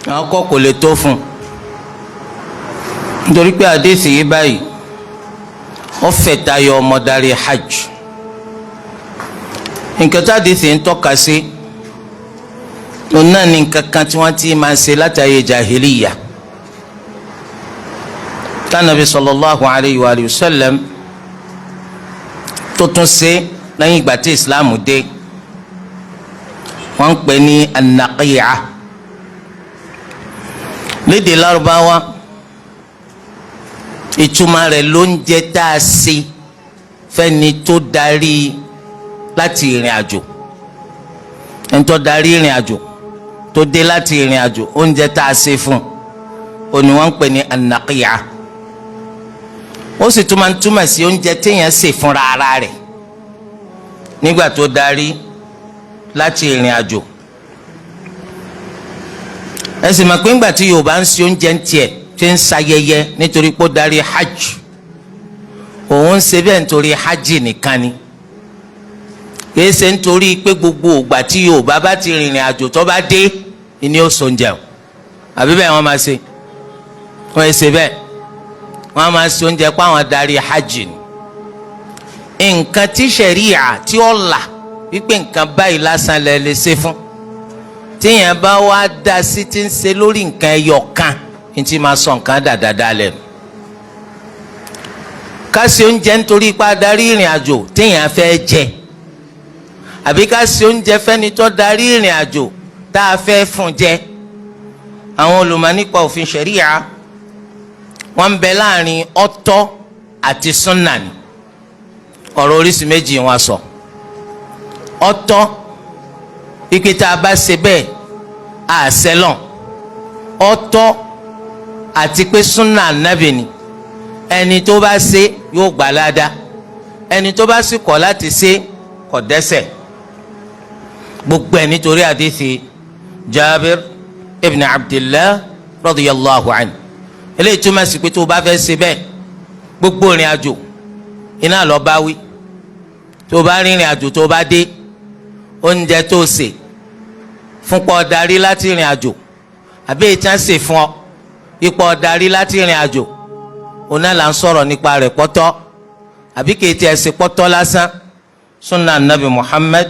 àwọn kọ́ kò lè tó fún nítorí pé àdéhìí yìí báyìí ó fẹ̀ tayọ ọmọdarí hajj. nǹkan tí àdéhìí ń tọ́ka sí òun náà ní nǹkan kan tí wọ́n ti máa ṣe látàrí jahiliya tánàbí sallallahu alayhi wa sallam tó tún ṣe lẹ́yìn ìgbà tí islam dé wọ́n ń pè ní an-naqi'a lédè lárúbáwá ìtumọ̀ rẹ̀ ló ń jẹ́ tá a ṣe fẹ́ni tó darí láti ìrìn àjò ẹni tó darí ìrìn àjò tó dé láti ìrìn àjò oúnjẹ tá a ṣe fún òní wọ́n ń pè ní an-naqi'a ó sì tún máa ń túmọ̀ sí oúnjẹ téèyàn ṣe fúnra ara rẹ̀ nígbà tó darí láti ìrìn àjò. ẹ sì mọ̀ pé ńgbà tí Yorùbá ń ṣe oúnjẹ ń tiẹ̀ tí ń ṣayẹyẹ nítorí pé ó darí hajj òun ń ṣe bẹ́ẹ̀ nítorí hajj nìkan ni kìí ṣe nítorí pé gbogbo ìgbà tí Yorùbá bá ti rìnrìn àjò tó bá dé ni ó so oúnjẹ o àbí bẹ́ẹ̀ wọ́n máa ṣe wọ́n ṣe bẹ́ẹ̀ wọ́n máa ṣe oúnjẹ pé àwọn darí hajj ni nǹkan tí ṣẹ̀ríà tí ó là wípé nǹkan báyìí lásán lẹ lè ṣe fún tíyẹn bá wá dá sí ti ń ṣe lórí nǹkan ẹyọ kan ní ti máa sọ nǹkan dáadáa lẹ́nu. ká ṣe oúnjẹ nítorí ipá darí ìrìn àjò tíyẹn fẹ́ jẹ àbí ká ṣe oúnjẹ fẹ́ni tó darí ìrìn àjò tá a fẹ́ fún jẹ. àwọn olùmọ̀ nípa òfin ṣẹ̀ríà wọ́n ń bẹ láàrin ọ̀tọ̀ àti súnnà ni ọ̀rọ̀ oríṣi méjì wọn sọ. ọ̀tọ̀ ike tá a bá ṣe bẹ́ẹ̀ àṣẹlọ̀ ọ̀tọ̀ àti pé súnà ànábì ni ẹni tó bá ṣe yóò gbà ládàá ẹni tó bá sì kọ̀ láti ṣe kò dẹ́ṣẹ̀. gbogbo ẹ̀ nítorí àdìsí Jabir ibn Abdillah radiyallahu anhu eléyìí túmọ̀ sí pé tó o bá fẹ́ ṣe bẹ́ẹ̀ gbogbo ìrìn àjò iná lọ bá wí tó o bá rìnrìn àjò tó o bá dé oúnjẹ tó o sè fún pọ̀ darí láti rìn àjò àbí ìtàn sè fún ọ ipò darí láti rìn àjò òun náà là ń sọ̀rọ̀ nípa rẹ̀ pọ́tọ́ àbí kì í tiẹ̀ ṣe pọ́tọ́ lásán sunna nabi Muhammad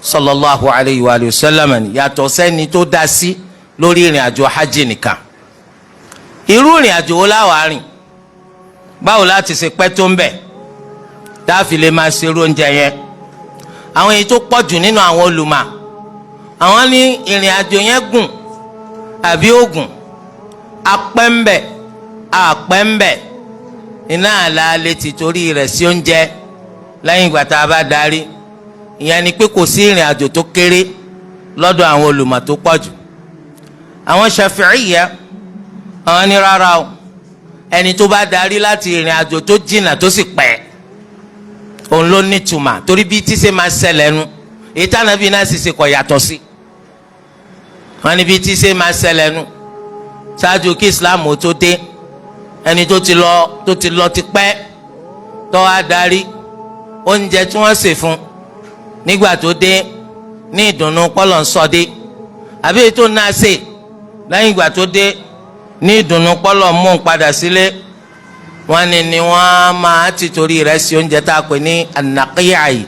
sallallahu alayhi wa sallam yàtọ̀ sẹ́ni tó dá sí lórí ìrìn àjò hajj nìkan. irú ìrìn àjò wo láwàá rìn báwo láti ṣe pẹ́ tó ń bẹ̀ tá a fi lè máa ṣe irú oúnjẹ yẹn. àwọn èyí tó pọ̀ jù nínú àwọn olùmọ̀ àwọn ní ìrìn àjò yẹn gùn àbí ògùn apẹ́ńbẹ̀ àpẹ́ńbẹ̀ iná àlàálẹ̀ ti torí rẹ̀ sí oúnjẹ lẹ́yìn ìgbà tá a bá darí ìyẹn ni pé kò sí ìrìn àjò tó kéré lọ́dọ̀ àwọn olùmọ̀ tó pọ̀ jù. àwọn Shafi'iyya àwọn ní rárá o ẹni tó bá darí láti ìrìn àjò tó jìnnà tó sì pẹ́ òun ló ní tuma torí bí tí ṣe máa ṣẹlẹ̀ nu èyí táwọn bí náà sì ṣe kọ̀ yàtọ̀ sí wọn ni bí tí ṣe máa ṣẹlẹ̀ nu ṣáájú kí Islam ó tó dé ẹni tó ti lọ ti pẹ́ tó wá darí oúnjẹ tí wọ́n ṣe fún nígbà tó dé ní ìdùnnú pọ́lọ̀ ń sọ dé àbí èyí tó náà ṣe lẹ́yìn ìgbà tó dé ní ìdùnnú pọ́lọ̀ mú un padà sílé wọ́n ní wọ́n máa ti torí rẹ̀ sí oúnjẹ tá a pè ní an-naqi'a yìí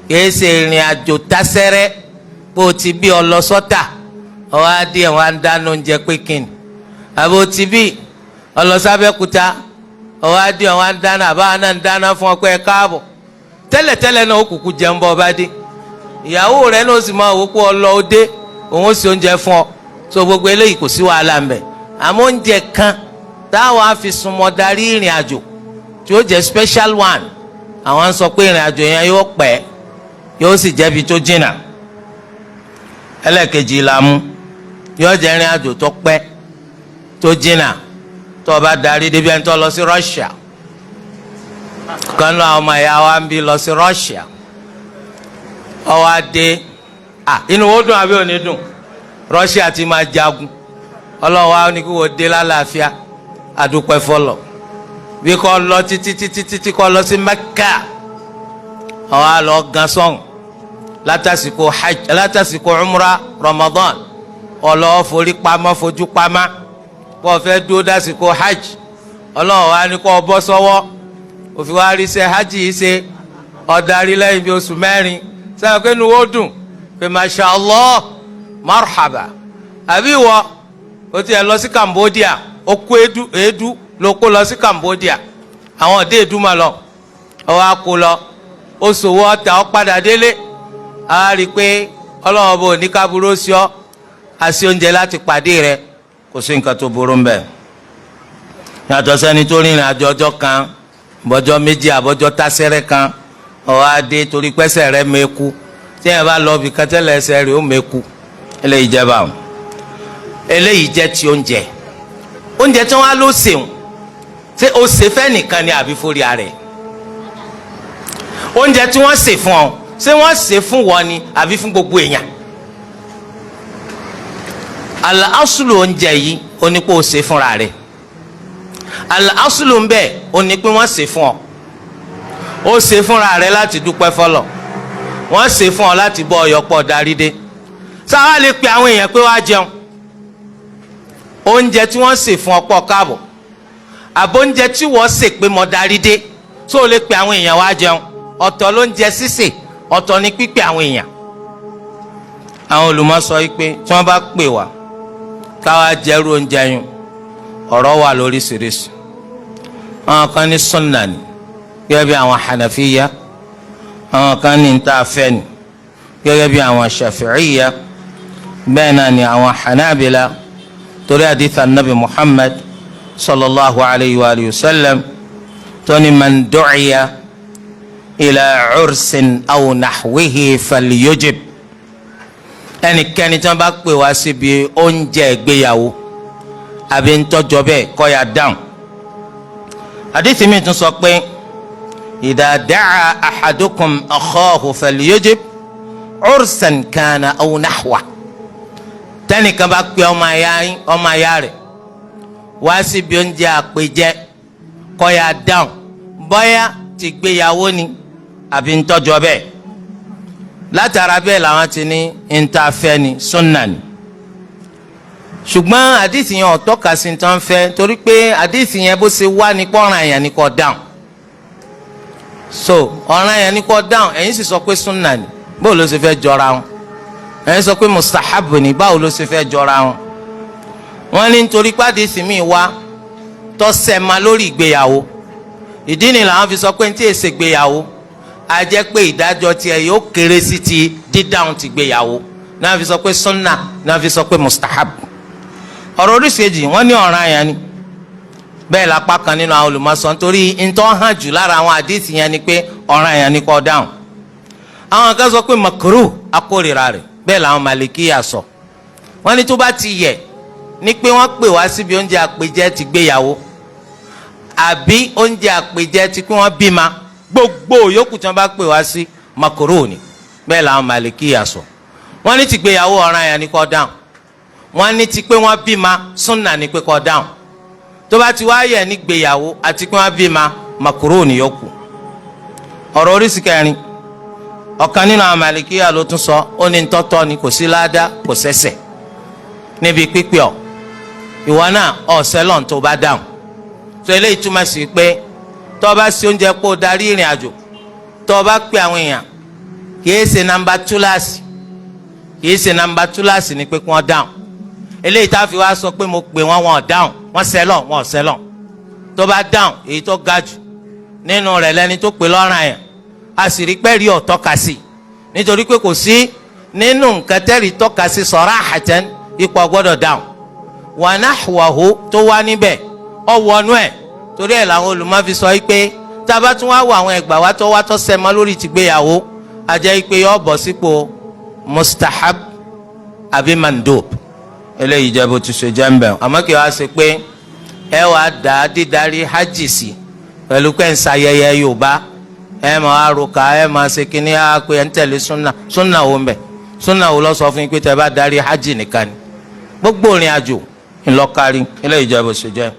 kìí ṣe ìrìn àjò tásẹ́rẹ́ bó o ti bí ọlọ́sọ́tà ọwọ́ adé wọn á dáná oúnjẹ pé kíni àbí o ti bí ọlọ́sábẹ́kúta ọwọ́ adé wọn á dáná àbáwọn náà ń dáná fún ọ pé ẹ káàbọ̀ tẹ́lẹ̀tẹ́lẹ̀ náà ó kúkú jẹun bọ́ ọba dé ìyàwó rẹ̀ náà sì máa wò pé ọlọ́ òde òun ó sì oúnjẹ fún ọ so gbogbo eléyìí kò sí wàhálà ń bẹ àmọ́ oúnjẹ kan táwọn á fi súnmọ́ darí ìrìn àjò tí ó jẹ́ special one àwọn ń sọ pé ìrìn àjò yẹn yóò pẹ́ yóò sì jẹ́bi tó jìnnà ẹlẹ́ẹ̀kejì ìlàmú yóò jẹ́ ìrìn àjò tó pẹ́ tó jìnnà tó o bá darí débi ẹni tó lọ sí Russia kan náà ọmọ ìyá wa ń bí lọ sí Russia ọwọ́ adé inú wo dùn àbí òní dùn Russia ti máa jagun ọlọ́wọ́ á ní kí wọ́n dé lálàáfíà àdúpẹ́ fọlọ́ bí kò lọ títí kò lọ sí Mecca ọwọ́ á lọ gan sọ́hùn látàsíkò hajj látàsíkò umrah Ramadan ọlọ́wọ́ forí pamọ́ fojú pamọ́ kó fẹ́ dúró dásìkò hajj ọlọ́wọ́ wa ní kó bọ́ sọ́wọ́ òfin wa rí ṣe hajj yìí ṣe ọ̀darí lẹ́yìn bí oṣù mẹ́rin sẹ́wọ̀n pé nu ó dùn pé masha allah marhaba àbí wọ o ti ẹ̀ lọ sí Cambodia ó kó èédú ló kó lọ sí Cambodia àwọn ọ̀dẹ́ èédú mà lọ ọwọ́ á kó lọ ó ṣòwò ọ̀tà ó padà délé a rí i pé ọlọ́wọ́ bò ní kábúrò sí ọ àṣì oúnjẹ láti pàdé rẹ kò sí nǹkan tó burú ń bẹ̀. yàtọ̀ sẹ́ni tó rìnrìn àjò ọjọ́ kan bọ́jọ́ méjì àbọ́jọ́ tásẹ́rẹ́ kan ọwọ́ adé torí pẹ́sẹ̀ rẹ mẹ́kú tí yẹn bá lọ bí kẹtẹ́lẹ̀ ẹsẹ̀ rẹ ó mẹ́kú eléyìí jẹ́ báwọn. eléyìí jẹ́ ti oúnjẹ tí wọ́n á lọ sèun ṣé o ṣe fẹ́ nìkan ni àbí fórí ara rẹ̀ oúnjẹ tí wọ́n ṣe fún ọ ṣé wọ́n ṣe fún wọn ni àbí fún gbogbo èèyàn al-aslu oúnjẹ yìí ó ní pé o ṣe fúnra rẹ̀ al-aslu ń bẹ ó ní pé wọ́n ṣe fún ọ ó ṣe fúnra rẹ̀ láti dúpẹ́ fọlọ́ wọ́n ṣe fún ọ láti bọ́ ọyọ́pọ̀ darí dé sáwá lè pe àwọn èèyàn pé wá jẹun oúnjẹ tí wọ́n ṣe fún ọ pọ̀ káàbọ̀ àbóúnjẹ tí wọ́n ṣe pé mo darí dé tó lè pe àwọn èèyàn wá jẹun ọ̀tọ̀ ló ń jẹ sísè ọ̀tọ̀ ní pípé àwọn èèyàn. àwọn olùmọ̀ sọ pé tí wọ́n bá pè wá káwá jẹ́rú oúnjẹ yun ọ̀rọ̀ wà lóríṣiríṣi. àwọn kan ní sunna ni gẹ́gẹ́ bí àwọn hanafiya àwọn kan ní níta fẹ́ ni gẹ́gẹ́ bí àwọn shafi'iya bẹ́ẹ̀ náà ni àwọn hanabila torí àdìsá nabi muhammad sallallahu alayhi wa sallam tó ní man du'iya ila ursin aw nahwihi falyujib ẹnikẹ́ni tí wọ́n bá pè wá síbi oúnjẹ ìgbéyàwó àbí ntọ́jọ́ bẹ́ẹ̀ kó ya dáhùn. àdìsí mi tún sọ pé idha da'a ahadukum akhahu falyujib ursan kana aw nahwa tẹ́nìkan bá pè ọmọ ayá rẹ̀ wá síbi oúnjẹ àpèjẹ kó ya dáhùn bóyá ti gbéyàwó ni àbí ntọ́jọ́ bẹ́ẹ̀ látara bẹ́ẹ̀ làwọn ti ní ntàfẹ́ ni sunna ni ṣùgbọ́n àdìsí yẹn ọ̀tọ́ kà sí ntàn fẹ́ torí pé àdìsí yẹn bó ṣe wá ní kọ́ran yẹn ní kò dáhùn so ọ̀ràn yẹn ní kò dáhùn ẹ̀yin sì sọ pé sunna ni báwo ló ṣe fẹ́ jọra wọn ẹ̀yin sọ pé mustahab ni báwo ló ṣe fẹ́ jọra wọn wọ́n ní nítorí pé àdìsí mi wá tọ́sẹ̀ ma lórí ìgbéyàwó ìdí ni làwọn fi sọ pé ní tí èsè gbéyàwó a jẹ́ pé ìdájọ́ tiẹ̀ yóò kéré sí ti dídáhùn ti gbéyàwó náà fi sọ pé sunna náà fi sọ pé mustahab ọ̀rọ̀ oríṣiríṣi wọ́n ní ọ̀ràn yẹn ni bẹ́ẹ̀ lápá kan nínú àwọn olùmọ̀sán torí ntọ́ hàn jù lára àwọn àdìsí yẹn ni pé ọ̀ràn yẹn ni kò dáhùn àwọn kan sọ pé makruh akórira rẹ̀ bẹ́ẹ̀ làwọn malikiya sọ wọ́n ní tó bá ti yẹ ní pé wọ́n pè wá síbi oúnjẹ àpèjẹ ti gbéyàwó àbí oúnjẹ àpèjẹ ti pé wọ́n bímọ gbogbo yòókù tí wọ́n bá pè wá sí makruh ni bẹ́ẹ̀ làwọn malikiya sọ wọ́n ní ti gbéyàwó ọ̀ràn yẹn ni kò dáhùn wọ́n ní ti pé wọ́n bímọ sunna ni pé kò dáhùn tó bá ti wá yẹ ní gbéyàwó àti pé wọ́n bímọ makruh ni yòókù. ọ̀rọ̀ oríṣi kẹrin ọ̀kan nínú àwọn malikiya ló tún sọ ó ní ntọ́tọ́ ni kò sí ládàá kò sẹ́sẹ̀ níbi pípẹ́ ọ̀ ìwọ náà ọ̀sẹ̀ lọ́n tó bá dáhùn tó eléyìí túmọ̀ sí pé tó bá sí oúnjẹ pé ó darí ìrìn àjò tó bá pè àwọn èèyàn kìí ṣe nàmbà túláàsì ni pé kí wọ́n dáhùn eléyìí tá a fi wá sọ pé mo pè wọ́n wọn ò dáhùn wọ́n sẹ́lọ̀ wọn ò sẹ́lọ̀ tó bá dáhùn èyí tó ga jù nínú rẹ̀ lẹ́ni tó pè lọ́ràn yẹn a sì rí pẹ́ẹ́rì ọ̀tọ́ka sí nítorí pé kò sí nínú nǹkan tẹ́rì tọ́ka sí sarahatan ipò gbọ́dọ̀ dáhùn wa nahwahu tó wá níbẹ̀ ọ̀wọ́nú ẹ̀ torí ẹ̀ làwọn olùmọ̀ fi sọ pé tá a bá tún wá wọ àwọn ẹgbà wá tó sẹ́mọ́ lórí tìgbéyàwó a jẹ́ pé yọ bọ̀ sípò mustahab àbí mandub eléyìí jẹ́ bó ti ṣe jẹ́ ń bẹ̀ àmọ́ kí wàá ṣe pé ẹ wàá dá dídarí hajj sí pẹ̀lú pé ń ṣayẹyẹ Yorùbá ẹ máa àròkà ẹ máa ṣe kínní á pé ẹ ń tẹ̀lé súnà wo ń bẹ̀ súnà wo lọ sọ fún yín pé tẹ bá darí hajj nìkan ni gbogbo ìrìn àjò ńlọkárí eléyìí jẹ́ bó ṣe jẹ́.